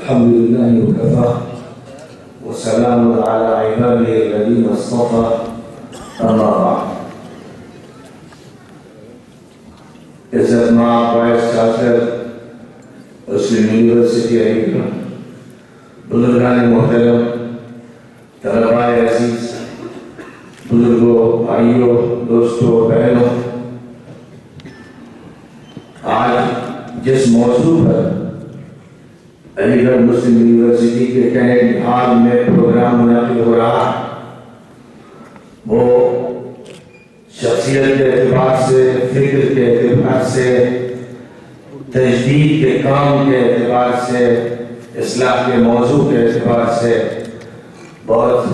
الحمد لله وكفى وسلام على عباده الذين اصطفى اما بعد. عزت مآب وائس چانسلر مسلم یونیورسٹی علی گڑھ، بزرگان محترم، طلباء عزیز، بزرگوں، بھائیوں، دوستوں، بہنوں، آج جس موضوع پر علی گڑھ مسلم یونیورسٹی کے کینیڈ ہال میں پروگرام منعقد ہو رہا ہے، وہ شخصیت کے اعتبار سے، فکر کے اعتبار سے، تجدید کے کام کے اعتبار سے، اصلاح کے موضوع کے اعتبار سے بہت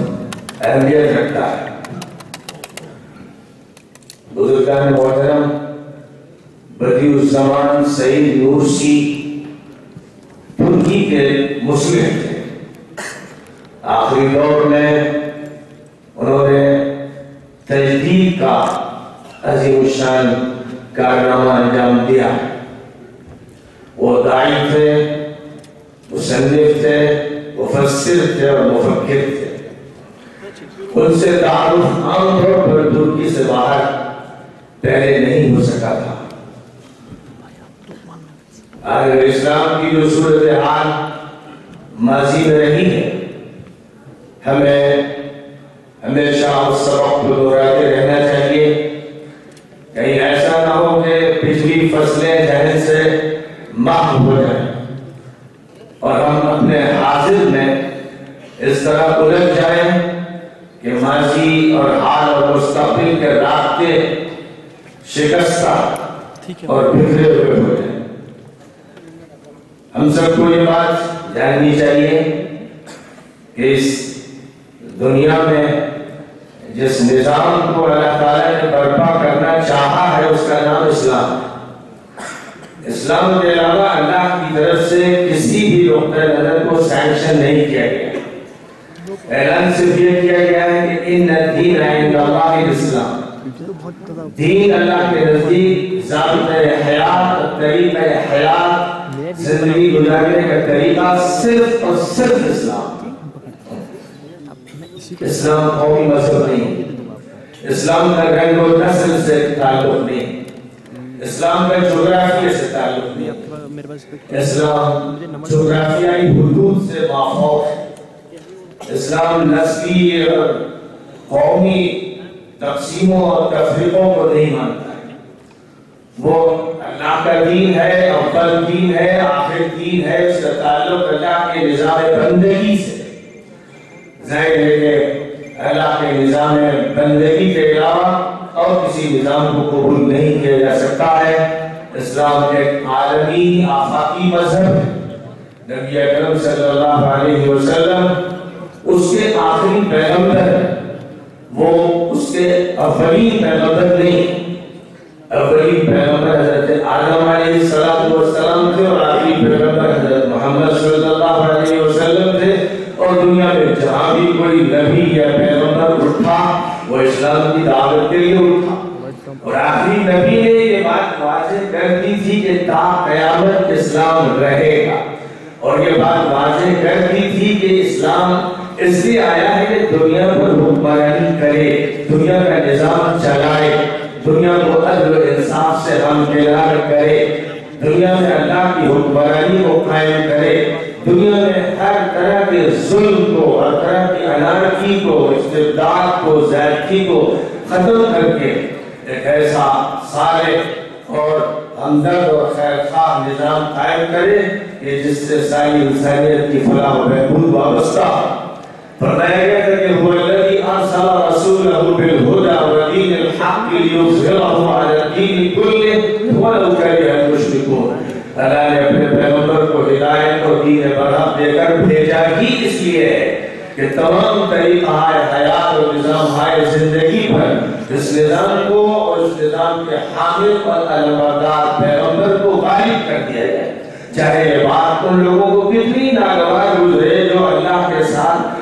اہمیت رکھتا ہے. بزرگان محترم، بدیع الزمان سعید نورسی ترکی کے مسلم تھے. آخری دور میں انہوں نے تجدید کا عظیم الشان کارنامہ انجام دیا. وہ داعی تھے، مصنف تھے، مفسر تھے اور مفکر تھے. ان سے تعارف عام طور پر ترکی سے باہر پہلے نہیں ہو سکا تھا. اگر اسلام کی جو صورتحال ماضی میں رہی ہے، ہمیں ہمیشہ اس سبق کو دہراتے رہنا چاہیے. کہیں ایسا نہ ہو کہ پچھلی فصلیں ذہن سے محو ہو جائیں اور ہم اپنے حاضر میں اس طرح الجھ جائیں کہ ماضی اور حال اور مستقبل کے رابطے شکستہ اور بکھرے ہوئے ہو جائیں. ہم سب کو یہ بات جاننی چاہیے کہ اس دنیا میں جس نظام کو اللہ تعالیٰ نے برپا کرنا چاہا ہے اس کا نام اسلام. اسلام کے علاوہ اللہ کی طرف سے کسی بھی نقطۂ نظر کو سینکشن نہیں کیا گیا. اعلان صرف یہ کیا گیا ہے کہ ان الدین عند اللہ الاسلام. دین اللہ کے نزدیک ضابطۂ حیات، طریقۂ حیات، زندگی گزارنے کا طریقہ صرف اور صرف اسلام. اسلام قومی مذہب نہیں. اسلام کا رنگ و نسل سے تعلق نہیں. اسلام کا جغرافیہ سے تعلق نہیں. اسلام جغرافیائی حدود سے مافوق ہے. اسلام نسلی اور قومی تقسیموں اور تفریقوں کو نہیں مانتا ہے. وہ اللہ کا دین ہے، افضل دین ہے، آخر دین ہے. اس کا تعلق اللہ کے نظام بندگی سے. ظاہر ہے کہ اللہ کے نظام بندگی کے علاوہ اور کسی نظام کو قبول نہیں کیا جا سکتا ہے. اسلام ایک عالمی آفاقی مذہب ہے. نبی اکرم صلی اللہ علیہ وسلم اس کے آخری پیغمبر ہیں. وہ اس کے اولین پیغمبر نہیں. اولین پیغمبر حضرت آدم علیہ السلام تھے اور آخری پیغمبر حضرت محمد صلی اللہ علیہ وسلم تھے. اور دنیا میں جہاں بھی کوئی نبی یا پیغمبر اٹھا وہ اسلام کی دعوت کے لیے اٹھا. اور آخری نبی نے یہ بات واضح کر دی تھی کہ تا قیامت اسلام رہے گا. اور یہ بات واضح کر دی تھی کہ اسلام اس لیے آیا ہے کہ دنیا پر حکمرانی کرے، دنیا کا نظام چلائے، دنیا کو عدل و انصاف سے ہمکنار کرے، دنیا میں اللہ کی حکمرانی کو قائم کرے، دنیا میں ہر طرح کے ظلم کو، ہر طرح کی انارکی کو، استبداد کو، زیادتی کو ختم کر کے ایک ایسا صالح اور ہمدرد اور خیرخواہ نظام قائم کرے کہ جس سے ساری انسانیت کی فلاح و بہبود وابستہ. فرمایا گیا کہ هو الذی ارسل رسولہ بالہدی ودین الحق لیظہرہ علی الدین کلہ ولو کرہ المشرکون. اللہ نے اپنے پیغمبر کو ہدایت اور دین برحق دے کر بھیجا ہی اس لیے ہے کہ تمام طریقہ حیات اور نظام زندگی پر اس نظام کو اور اس نظام کے حامل اور علمبردار پیغمبر کو غالب کر دیا جائے. چاہے یہ بات ان لوگوں کو کتنی ناگوار گزرے جو اللہ کے ساتھ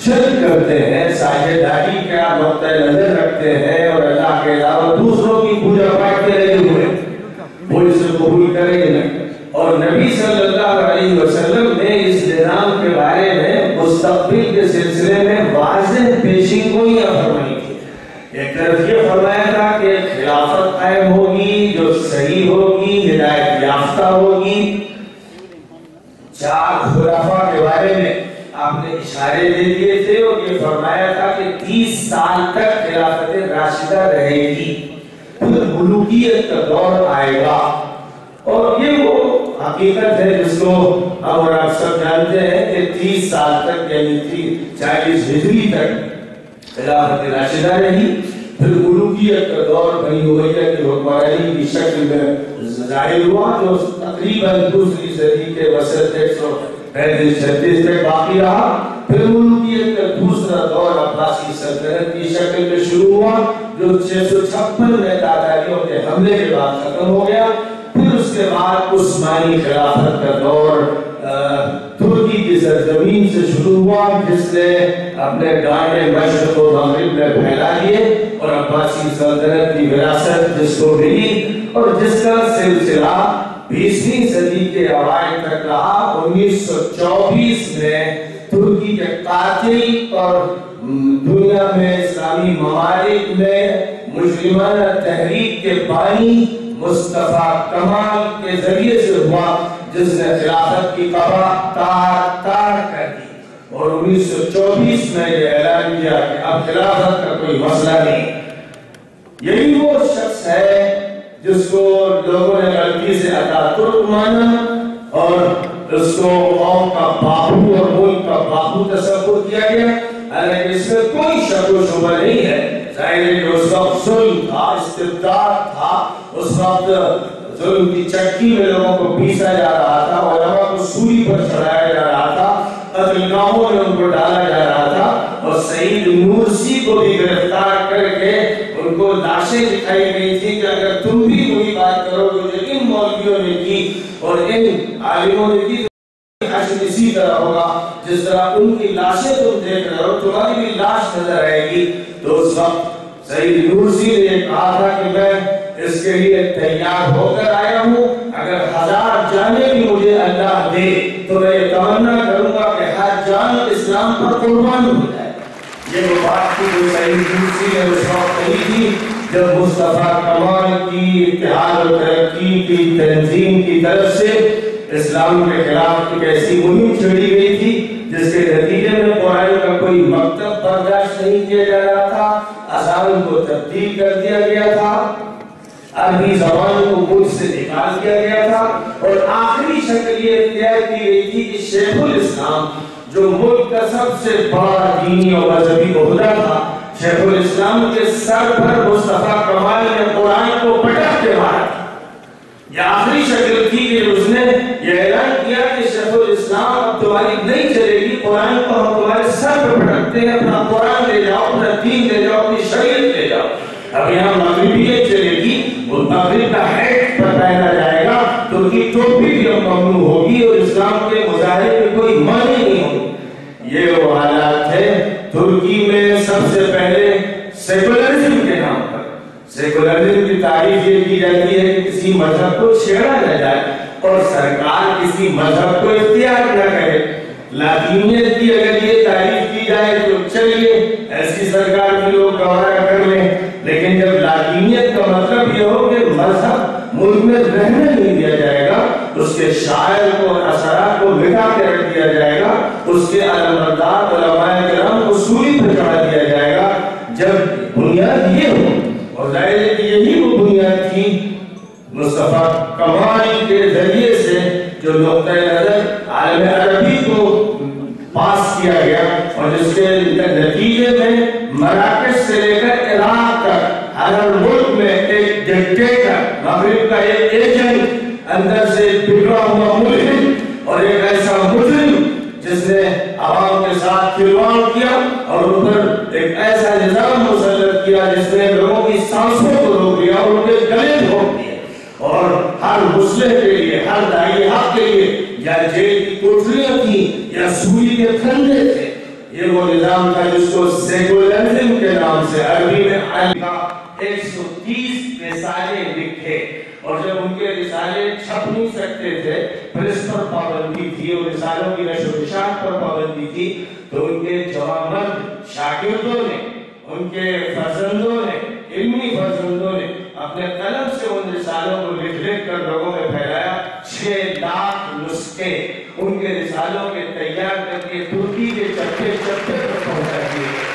شرک کرتے ہیں، ساجداری کا نقطۂ نظر رکھتے ہیں اور اللہ کے علاوہ دوسروں کی پوجا پاٹ کے لگے ہوئے، وہ اسے قبول کرے نہیں. اور نبی صلی اللہ علیہ وسلم نے اس چار خلفاء کے بارے میں آپ نے اشارے دے دیے تھے اور یہ فرمایا تھا کہ 30 سال تک خلافت راشدہ رہے گی، پھر ملوکیت کا دور آئے گا۔ اور یہ وہ حقیقت ہے جس کو ہم اور آپ سب جانتے ہیں کہ 30 سال تک یعنی 40 ہجری تک خلافت راشدہ رہی، پھر ملوکیت کا دور بنی امیہ کی حکمرانی کی شکل میں ظاہر ہوا، جو تقریباً دوسری صدی کے وسط 135-36 تک باقی رہا۔ پھر ملوکیت کا دوسرا دور عباسی سلطنت کی شکل میں شروع ہوا، جو 656 میں تاتاریوں کے حملے کے بعد ختم ہو گیا۔ پھر اس کے بعد عثمانی خلافت کا دور ترکی کی سرزمین سے شروع ہوا، جس نے اپنے ڈانٹے مشرق و مغرب میں پھیلا دیے، اور عباسی سلطنت کی وراثت جس کو ملی اور جس کا سلسلہ 20ویں صدی کے اوائل تک رہا۔ 1924 میں ترکی کے قاتل اور دنیا میں اسلامی ممالک میں مسلمانہ تحریک کے بانی مصطفیٰ کمال کے ذریعے سے ہوا، جس نے خلافت کی قبا تار کر دی، اور 1924 میں یہ اعلان کیا کہ اب خلافت کا کوئی مسئلہ نہیں۔ یہی وہ شخص ہے جس کو لوگوں نے غلطی سے اتاترک مانا اور اس کو قوم کا باہو اور ملک کا باہو تصور کیا گیا، حالانکہ اس میں کوئی شک و شبہ نہیں ہے۔ ظاہر ہے کہ اس وقت ظلم تھا، استبداد تھا، اس وقت ظلم کی چکی میں لوگوں کو پیسا جا رہا تھا، علماء کو سولی پر چڑھایا جا رہا تھا، قتلگاہوں میں ان کو ڈالا جا رہا تھا، اور سعید نورسی کو بھی گرفتار کر کے ان کو لاشیں دکھائی گئی تھی کہ اگر تم بھی وہی بات کرو گے جو ان مولویوں نے کی اور ان عالموں نے کی تو حشر اسی طرح ہوگا، جس طرح ان کی لاشیں تم دیکھ رہے ہو تمہاری بھی لاش نظر آئے گی۔ تو اس وقت سعید نورسی نے کہا تھا کہ میں اس کے لیے تیار ہو کر آیا ہوں، اگر 1000 جانیں بھی مجھے اللہ دے تو میں یہ تمنا کروں گا کہ ہر جان اسلام پر قربان ہو جائے۔ یہ وہ بات تھی جو سعید نورسی نے اس وقت کہی تھی جب مصطفیٰ کمال کی اتحاد و ترقی کی تنظیم کی طرف سے اسلام کے خلاف ایک ایسی مہم چھیڑی گئی تھی جس کے نتیجے میں قرآن کا کوئی مکتب برداشت نہیں کیا جا رہا تھا، اذان کو تبدیل کر دیا گیا تھا، عربی زبان کو ملک سے نکال دیا گیا تھا، اور آخری شکل یہ اختیار کی گئی تھی کہ شیخ الاسلام جو ملک کا سب سے بڑا دینی اور مذہبی عہدہ تھا، شیخ الاسلام کے سر پر مصطفیٰ کمال نے قرآن کو پٹک کے مارا۔ یہ آخری شکل تھی کہ اس نے یہ اعلان کیا کہ شیخ الاسلام اب تمہاری نہیں چلے گی، قرآن کو ہم تمہارے سر پر پٹکتے ہیں، اپنا قرآن لے جاؤ، اپنا دین لے جاؤ، اپنی شریعت لے جاؤ۔ اب یہاں مغربیت چلے گی، وہ مغرب کا ہیٹ پر پہنا جائے گا، ترکی ٹوپی بھی اب ممنوع ہوگی اور اسلام کے مظاہرے میں کوئی معنی نہیں ہوگی۔ یہ وہ حالات ہے۔ ترکی میں سب سے پہلے سیکولرزم کے نام پر سیکولرزم کی تعریف یہ کی جاتی ہے کہ کسی مذہب کو چھیڑا نہ جائے اور سرکار کسی مذہب کو اختیار نہ کرے۔ لاطینیت کی اگر یہ تعریف کی جائے تو چلیے ایسی سرکار بھی لوگ گوارا کر لیں، لیکن جب لاطینیت کا مطلب یہ ہو کہ مذہب ملک میں رہنے نہیں دیا جائے گا، اس کے شاعر کو اور اثرات کو مٹا کے رکھ دیا جائے گا، اس کے علمبردار علماء کرام کو سولی پر چڑھا دیا جائے گا، جب بنیاد یہ ہو، اور ظاہر ہے کہ یہی وہ بنیاد تھی مصطفیٰ کمال کے ذریعے سے جو نقطۂ نظر عالم عربی کو پاس کیا گیا، اور جس کے نتیجے میں مراکش سے لے کر عراق تک ہر ملک میں ایک ڈکٹیٹر، مغرب کا ایک ایجنٹ، اندر سے بگڑا ہوا ملحد اور ایک ایسا مجرم جس نے عوام کے ساتھ کھلواڑ کیا اور ان پر ایک ایسا نظام مسلط کیا جس نے لوگوں کی سانسوں کو روک لیا اور ان کے گلے ڈھونپ دیے، اور ہر مسلح کے لیے، ہر داعی حق کے لیے یا جیل کی کوٹریاں تھیں یا سوئی کے کھندے تھے۔ یہ وہ نظام تھا جس کو سیکولرزم کے نام سے عربی میں 130 رسالے لکھے، اور جب ان کے رسالے چھپ نہیں سکتے تھے، پریس پر پابندی تھی اور رسالوں کی نشر و اشاعت پر پابندی تھی، تو ان کے جوانمند شاگردوں نے، ان کے فرزندوں نے، علمی فرزندوں نے اپنے قلم سے ان رسالوں کو لکھ لکھ کر لوگوں میں پھیلایا۔ 6 لاکھ نسخے ان کے رسالوں کے تیار کر کے ترکی کے چپے چپے پر پہنچا دیے،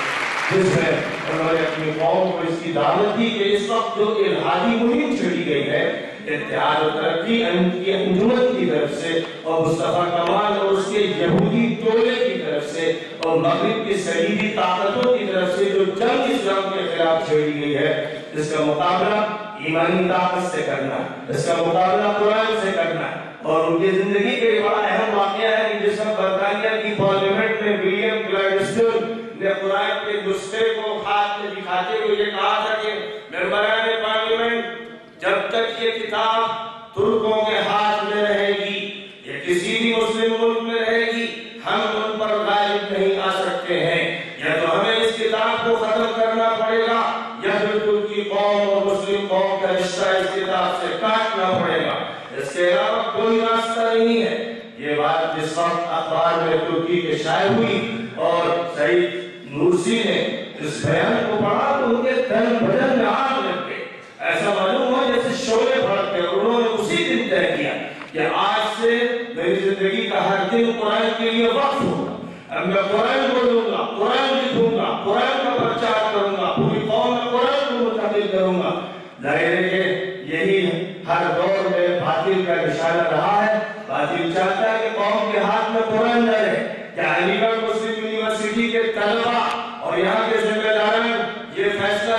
جس میں انہوں نے اپنی قوم کو اس کی دعوت دی کہ اس وقت جو الہادی مہم چھڑی گئی ہے اتحاد و ترقی کی انجمن کی طرف سے اور مصطفیٰ کمال اور اس کے یہودی ٹولے کی طرف سے اور مغرب کی صلیبی طاقتوں کی طرف سے جو جنگ اسلام کے خلاف چھیڑی گئی ہے، اس کا مقابلہ ایمانی طاقت سے کرنا ہے، اس کا مقابلہ قرآن سے کرنا ہے۔ اور ان کی زندگی کے بڑا اہم واقعہ ہے کہ جس وقت برطانیہ کی پارلیمنٹ میں ولیم گلیڈسٹون نے قرآن کے نسخے کو خط میں دکھاتے ہوئے یہ کہا تھا کہ ممبران پارلیمنٹ، جب تک یہ کتاب ترکوں کے ہاتھ میں رہے گی یا کسی بھی مسلم ملک میں رہے گی، ہم ان پر غالب نہیں آ سکتے ہیں، یا تو ہمیں اس کتاب کو ختم کرنا پڑے گا یا پھر ترکی قوم اور مسلم قوم کا رشتہ اس کتاب سے کاٹنا پڑے گا، اس کے علاوہ کوئی راستہ نہیں ہے۔ یہ بات جس وقت اخبار میں ترکی کے شائع ہوئی اور سعید نورسی نے اس بیان کو پڑھا تو ان کے تن بدن میں آگ لگ گئے، ایسا معلوم ہوا جیسے شعلے بھڑک گئے، اور انہوں نے اسی دن طے کیا کہ آج سے میری زندگی کا ہر دن قرآن کے لیے وقف ہوگا، اب میں قرآن بولوں گا، قرآن لکھوں گا، قرآن کا پرچار کروں گا، پوری قوم میں قرآن کو منتقل کروں گا۔ ظاہر ہے کہ یہی ہر دور میں باطل کا نشانہ رہا ہے، باطل چاہتا ہے کہ قوم کے ہاتھ میں قرآن نہ رہے۔ کیا علی گڑھ مسلم یونیورسٹی کے طلبہ اور یہاں کے ذمہ داران یہ فیصلہ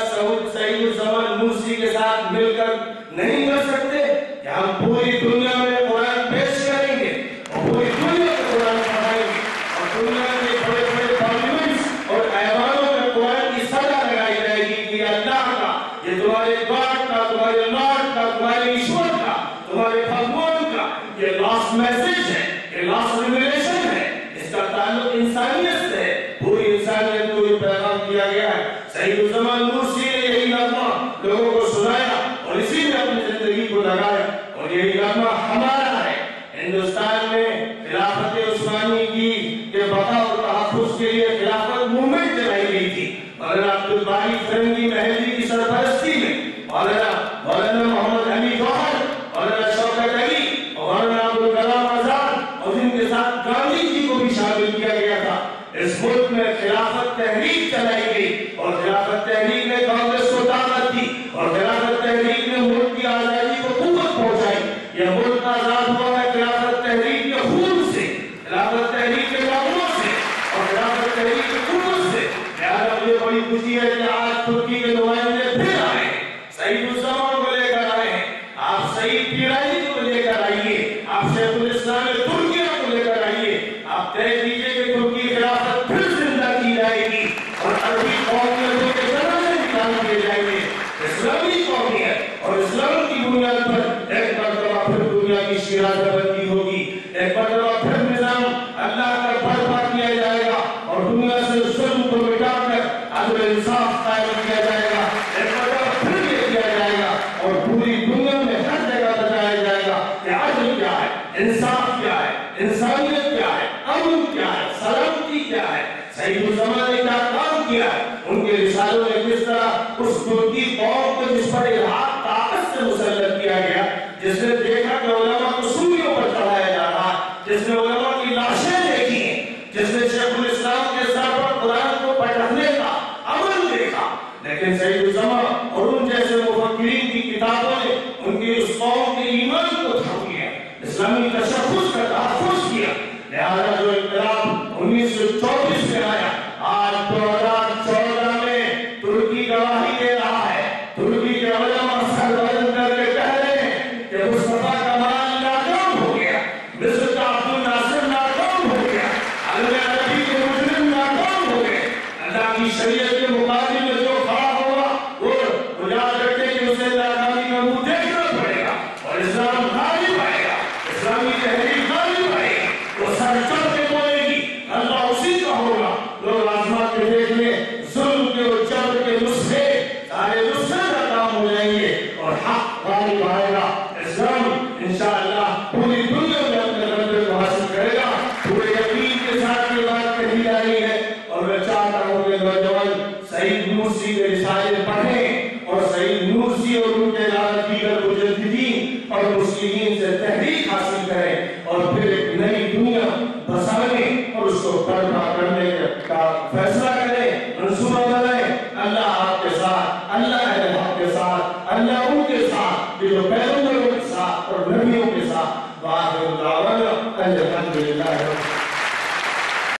سعید الزمان نورسی کے ساتھ مل کر نہیں کر سکتے کہ ہم پوری دنیا میں قرآن پیش کریں گے اور پوری دنیا میں قرآن پڑھائیں گے اور دنیا کے بڑے بڑے پارلیمنٹس اور ایوانوں میں قرآن کی صدا لگائی جائے گی کہ اللہ کا، یہ تمہارے گاڈ کا، تمہارے لارڈ کا، تمہارے ایشور کا، تمہارے بھگوان کا یہ لاسٹ میسج ہے، یہ لاسٹ ریویلیشن ہے، اس کا تعلق انسانیت سے ہے، پوری انسانیت کو یہ پیغام دیا گیا ہے۔ سعید الزمان نورسی نے یہی نغمہ لوگوں کو سنایا اور اسی میں اپنی زندگی کو لگایا، اور یہی نغمہ ہمارا ہے۔ ہندوستان میں خلافت عثمانی کی بقا اور تحفظ کے لیے خلافت موومنٹ چلائی گئی تھی، مولانا عبدالباری فرنگی محلی کی سرپرستی میں، مولانا محمد علی جوہر، مولانا شوکت علی اور مولانا ابوالکلام آزاد، اور جن کے ساتھ گاندھی جی کو بھی شامل کیا گیا تھا۔ اس ملک میں خلافت تحریک چلائی گئی اور خلافت تحریک نے کانگریس کو طاقت دی اور خلافت تحریک نے ملک کی آزادی کو قوت پہنچائی۔ یہ ملک آزاد ہوا ہے خلافت تحریک کے خون سے، خلافت تحریک کے لوگوں سے اور خلافت تحریک کے قوت سے۔ لہذا مجھے بڑی خوشی ہے کہ آج ترکی کے نمائندے پھر آئے ہیں، سعید الزمان کو لے کر آئے ہیں، آپ سعید پیرائی کو لے کر آئیے، آپ شیخ الاسلام ترکیہ کو لے کر آئیے، آپ طے دیجئے کہ ترکی خلافت پھر زندہ کی جائے گی اور عربی قومیتوں کے طرح سے نکال دیے جائیں گے۔ اسلامی قومیت اور اسلام کی بنیاد پر ایک مرتبہ پھر دنیا کی شیرازہ بندی ہوگی، ایک مرتبہ پھر نظام اللہ کا برپا کیا جائے گا اور دنیا سے ظلم کو مٹا کر عدل انصاف قائم کیا جائے گا، ایک مرتبہ پھر یہ کیا جائے گا اور پوری دنیا میں ہر جگہ بتایا جائے گا کہ عدل کیا ہے، انصاف کیا ہے، انسانیت کیا ہے، امن کیا ہے، سلامتی کیا ہے۔ سعید الزمان نے کیا کام کیا ہے، ان کے رسالوں نے کس طرح اس ترکی قوم کو جس پر الہات طاقت سے مسلط کیا گیا، جس نے دیکھا کہ علماء کو سولیوں پر چڑھایا جا رہا ہے، جس نے علماء کی لاشیں دیکھی ہیں، جس نے شیخ الاسلام کے سر پر قرآن کو پڑھنے کا عمل دیکھا، لیکن سعید الزمان اور ان جیسے مفکرین کی کتابوں نے ان کی اس قوم کے ایمان کو تھام لیا، اسلامی تشخص کا تحفظ کیا۔ لہذا جو انقلاب 1924 میں آیا، آج 2014 میں ترکی گواہی دے رہا ہے، ترکی کے علماء سر بلند کر کے کہہ رہے ہیں کہ مصطفیٰ کمال ناکام ہو گیا، مصر کا عبد الناصر ناکام ہو گیا، علم عربی کے مجرم ناکام اللہ ان کے ساتھ جو پیغمبروں کے ساتھ اور نبیوں کے ساتھ. وآخر دعوانا الحمدللہ.